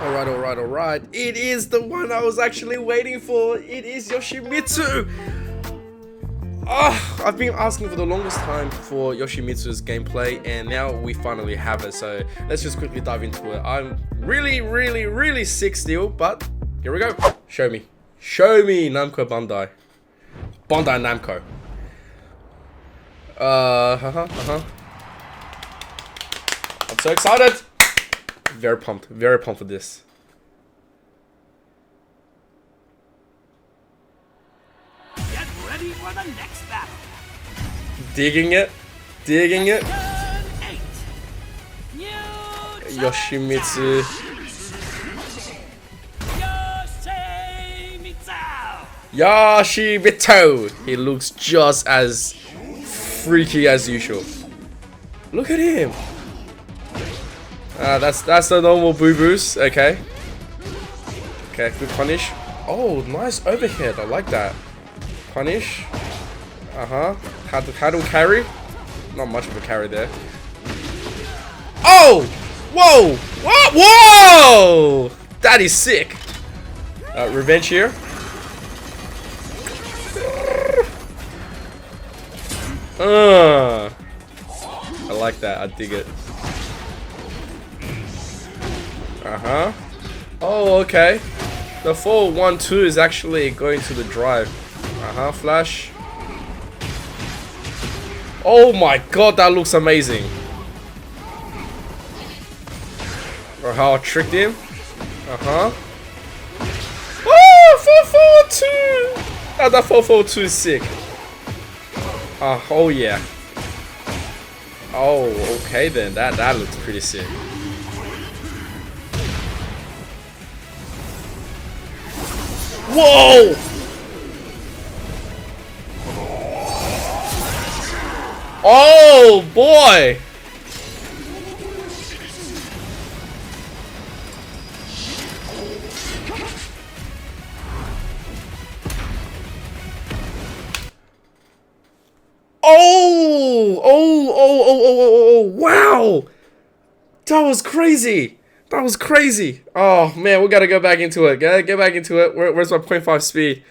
Alright. It is the one I was actually waiting for. It is YOSHIMITSU. I've been asking for the longest time for YOSHIMITSU's gameplay, and now we finally have it. So let's just quickly dive into it. I'm really sick still, but here we go. Show me, Namco Bandai Namco. I'm so excited. Very pumped for this. Get ready for the next battle. Digging it. Tekken 8. YOSHIMITSU. YOSHIMITSU. He looks just as freaky as usual. Look at him. That's the normal boo-boos. Okay, good punish. Oh, nice overhead. I like that. Punish. How do we carry? Not much of a carry there. Oh! Whoa! Whoa! That is sick. Revenge here. I like that. I dig it. Oh, okay. The 4-1-2 is actually going to the drive. Flash. Oh my god, that looks amazing. Or how I tricked him. Oh, 4-4-2. Oh, that 4-4-2 is sick. Oh yeah. Oh, okay then. That looks pretty sick. Whoa! Oh boy! Oh! Wow! That was crazy! Oh man, we gotta go back into it. Get back into it. Where's my 0.5 speed?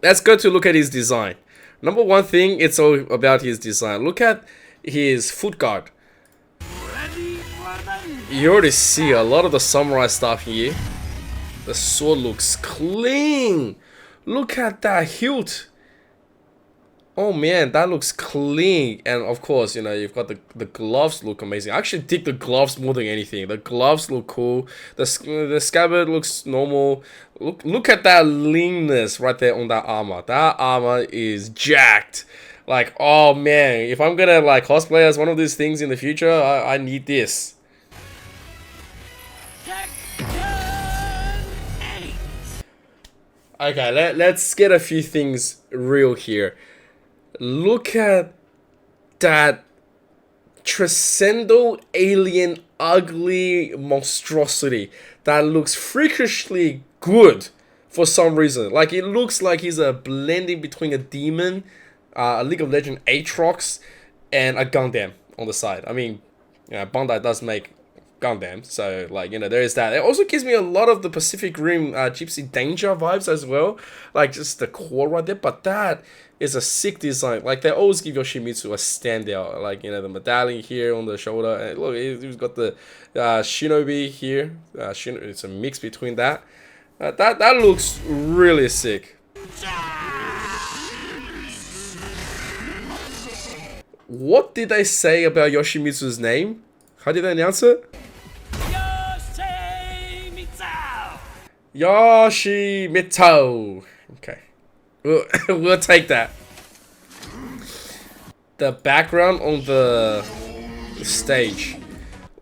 Let's go to look at his design. Number one thing, it's all about his design. Look at his foot guard. You already see a lot of the samurai stuff here. The sword looks clean. Look at that hilt. Oh man, that looks clean. And of course, you know, you've got the gloves look amazing. I actually dig the gloves more than anything. The gloves look cool. The scabbard looks normal. Look at that leanness right there on that armor. That armor is jacked. Like, oh man, if I'm gonna like cosplay as one of these things in the future, I need this. Okay, let's get a few things real here. Look at that transcendental alien ugly monstrosity that looks freakishly good for some reason. Like, it looks like he's a blending between a demon, a League of Legends Aatrox, and a Gundam on the side. I mean, you know, Bandai does make Gundam, so like, you know, there is that. It also gives me a lot of the Pacific Rim Gypsy Danger vibes as well, like just the core right there. But that is a sick design. Like, they always give YOSHIMITSU a standout, like, you know, the medallion here on the shoulder, and look, he's got the shinobi here. It's a mix between that. That looks really sick. What did they say about YOSHIMITSU's name? How did they announce it? YOSHIMITSU. Okay. We'll take that. The background on the stage.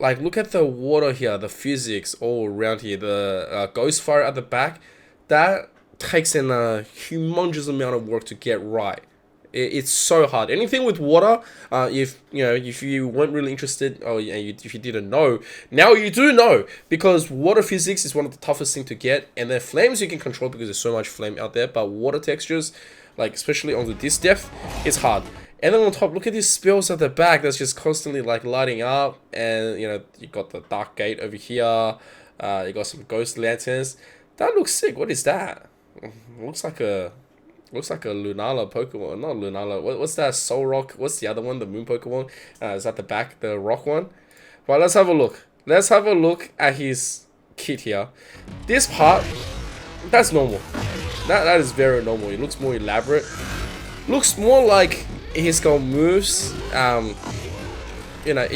Like, look at the water here, the physics all around here. The ghost fire at the back. That takes in a humongous amount of work to get right. It's so hard. Anything with water, if you weren't really interested, if you didn't know, now you do know, because water physics is one of the toughest things to get. And then flames you can control because there's so much flame out there, but water textures, like especially on this depth, it's hard. And then on top, look at these spells at the back that's just constantly like lighting up, and you know, you got the dark gate over here. You got some ghost lanterns. That looks sick. What is that? Looks like a Lunala Pokemon. Not Lunala. What's that? Soul Rock. What's the other one? The Moon Pokemon. Is that the back? The rock one. Well, let's have a look. Let's have a look at his kit here. This part, that's normal. That is very normal. It looks more elaborate. Looks more like he's got moves. You know,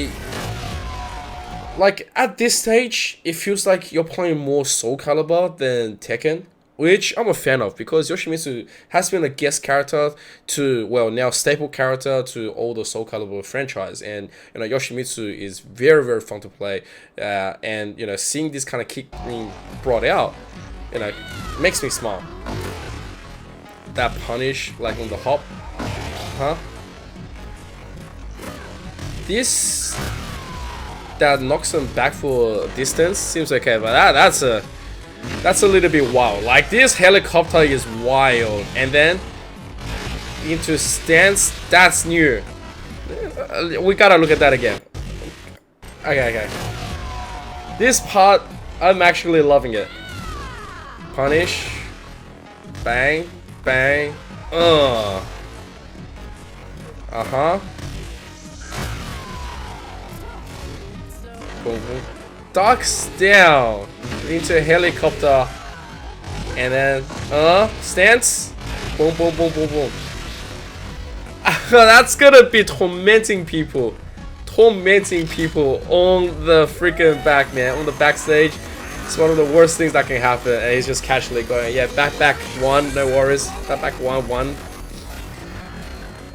like at this stage, it feels like you're playing more Soul Calibur than Tekken, which I'm a fan of because YOSHIMITSU has been a guest character to, well, now staple character to all the Soul Calibur franchise, and you know YOSHIMITSU is very, very fun to play, and you know, seeing this kind of kit being brought out, you know, makes me smile. That punish, like on the hop, huh? This that knocks him back for distance seems okay, but that's a little bit wild. Like this helicopter is wild, and then into stance, that's new. We gotta look at that again. Okay. This part, I'm actually loving it. Punish, bang, bang, uh-huh. Boom, boom. Ducks down into a helicopter, and then stance, boom, boom, boom, boom, boom. That's gonna be tormenting people on the freaking back, man, on the backstage. It's one of the worst things that can happen, and he's just casually going, yeah, back one, no worries, back one,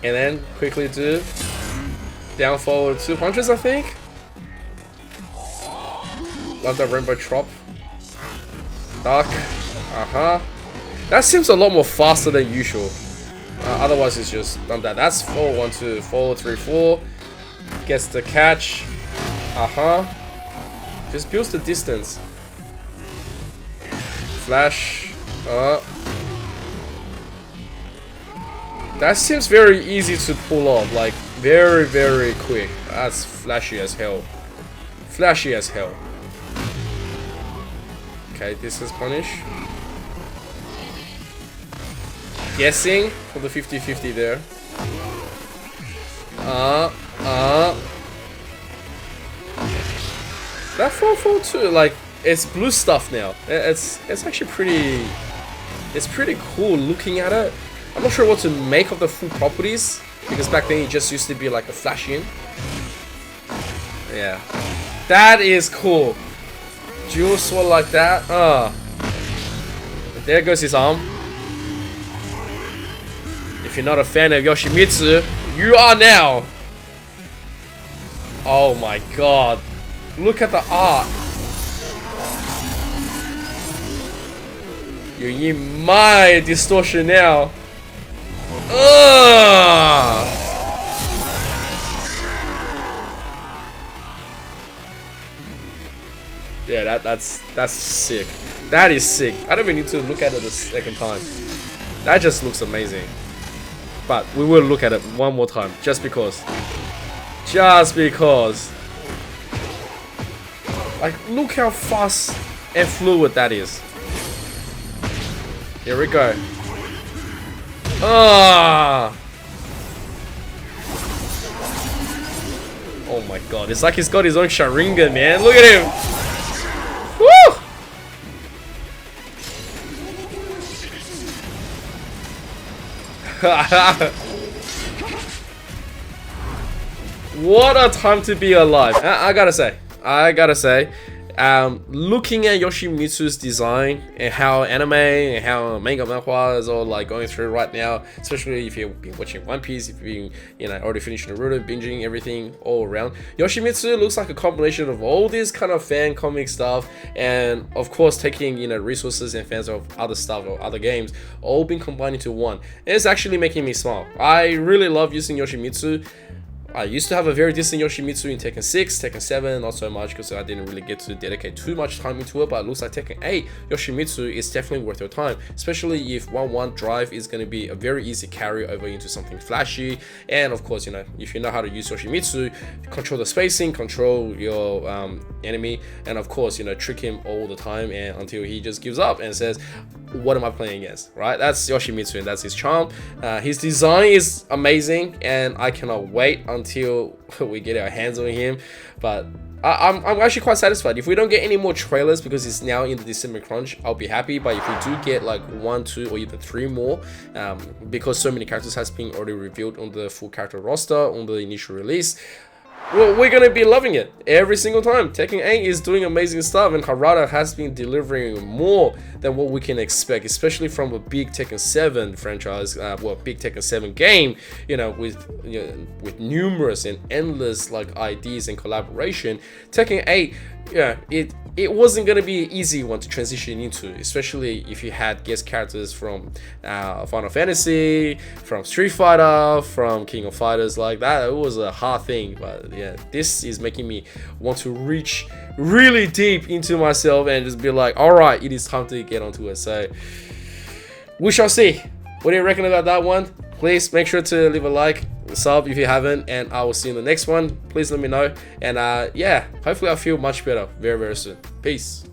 and then quickly do down forward 2 punches, I think. Love that rainbow trop. Duck. That seems a lot more faster than usual. Otherwise, it's just done that. That's 4, 1, 2, 4, 3, 4. Gets the catch. Just builds the distance. Flash. That seems very easy to pull off. Like, very, very quick. That's flashy as hell. Flashy as hell. Okay, this is punish. Guessing for the 50-50 there. That 4-4-2, like, it's blue stuff now. It's actually pretty. It's pretty cool looking at it. I'm not sure what to make of the full properties because back then it just used to be like a flash in. Yeah, that is cool. Dual sword like that. There goes his arm. If you're not a fan of YOSHIMITSU, you are now. Oh my god. Look at the art. You're in my distortion now. Yeah, that's sick. That is sick. I don't even need to look at it a second time. That just looks amazing. But we will look at it one more time, just because. Just because. Like, look how fast and fluid that is. Here we go. Oh my god, it's like he's got his own Sharingan, man. Look at him. Woo! What a time to be alive. I gotta say, looking at YOSHIMITSU's design and how anime and how manga manhwa is all like going through right now, especially if you've been watching One Piece, if you've been, already finished Naruto, binging everything all around, YOSHIMITSU looks like a combination of all this kind of fan comic stuff, and of course taking resources and fans of other stuff or other games, all being combined into one. And it's actually making me smile. I really love using YOSHIMITSU. I used to have a very decent Yoshimitsu in Tekken 6, Tekken 7, not so much because I didn't really get to dedicate too much time into it, but it looks like Tekken 8 Yoshimitsu is definitely worth your time, especially if 1-1 drive is going to be a very easy carry over into something flashy. And of course, you know, if you know how to use Yoshimitsu, control the spacing, control your enemy, and of course, you know, trick him all the time and until he just gives up and says, what am I playing against, right? That's Yoshimitsu and that's his charm. His design is amazing and I cannot wait until we get our hands on him. But I'm actually quite satisfied. If we don't get any more trailers because it's now in the December crunch, I'll be happy. But if we do get like 1, 2 or even 3 more, because so many characters has been already revealed on the full character roster on the initial release, well, we're gonna be loving it every single time. Tekken 8 is doing amazing stuff, and Harada has been delivering more than what we can expect, especially from a big Tekken 7 franchise, big Tekken 7 game, you know, with numerous and endless like ideas and collaboration. Tekken 8, yeah, it wasn't gonna be an easy one to transition into, especially if you had guest characters from Final Fantasy, from Street Fighter, from King of Fighters. Like that, it was a hard thing. But yeah, this is making me want to reach really deep into myself and just be like, all right, it is time to get onto it. So we shall see. What do you reckon about that one? Please make sure to leave a like, sub if you haven't, and I will see you in the next one. Please let me know, and yeah, hopefully I'll feel much better very soon. Peace.